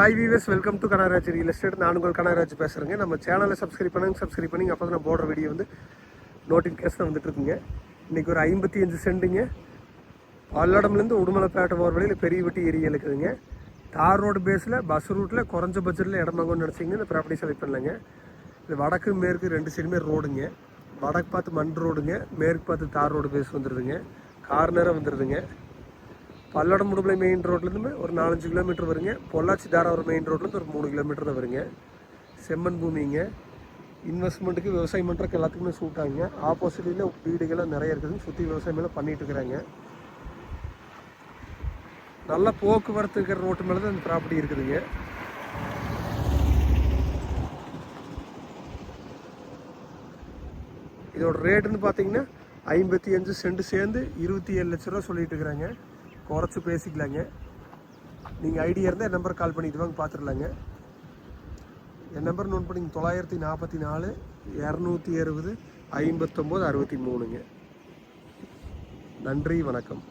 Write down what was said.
Hi viewers, welcome to Kanagaraj real estate. நான் உங்கள் கனகராஜ் பேசுகிறேங்க. நம்ம சேனலை சப்ஸ்கிரைப் பண்ணி அப்போ தான் நான் போடுற வீடியோ வந்து நோட்டிஃபிகேஷன் வந்துட்டு இருக்குங்க. இன்றைக்கி ஒரு 55 சென்ட்டுங்க. பல்லடம்லேருந்து உடுமலைப்பேட்டை போகிற வழியில் பெரிய வெட்டி ஏரியா இருக்குதுங்க. தார் ரோடு பேஸில் பஸ் ரூட்டில் குறைஞ்ச பட்ஜெட்டில் இடம் வாங்கணும்னு நினச்சிங்கன்னா இந்த ப்ராப்பர்ட்டி செலக்ட் பண்ணலாங்க. இது வடக்கு மேற்கு ரெண்டு சைடுமே ரோடுங்க. வடக்கு பார்த்து மண் ரோடுங்க, மேற்கு பார்த்து தார் ரோடு பேஸ் வந்துடுதுங்க. கார்னராக வந்துடுதுங்க. பல்லடம் உடுமலை மெயின் ரோட்லேருந்து ஒரு 4-5 கிலோமீட்டர் வருங்க. பொள்ளாச்சி தாராவரம் மெயின் ரோட்லேருந்து ஒரு 3 கிலோமீட்டர் தான் வருங்க. செம்மண் பூமிங்க. இன்வெஸ்ட்மெண்ட்டுக்கு விவசாயம் பண்ணுறதுக்கு எல்லாத்துக்குமே சூட் ஆகுங்க. ஆப்போசிட்டில் வீடுகள்லாம் நிறைய இருக்குதுங்க. சுற்றி விவசாயமெல்லாம் பண்ணிகிட்டு இருக்கிறாங்க. நல்ல போக்குவரத்து இருக்கிற ரோட்டு மேலே தான் இந்த ப்ராப்பர்ட்டி இருக்குதுங்க. இதோட ரேட்டுன்னு பார்த்தீங்கன்னா 55 சென்ட் சேர்ந்து 27 லட்ச ரூபா சொல்லிட்டு இருக்கிறாங்க. குறைச்சி பேசிக்கலாங்க. நீங்கள் ஐடியா இருந்தால் என் நம்பர் கால் பண்ணிட்டு வாங்க, பார்த்துடலாங்க. என் நம்பர் நோட் பண்ணிங்க 944 260 59 63ங்க. நன்றி, வணக்கம்.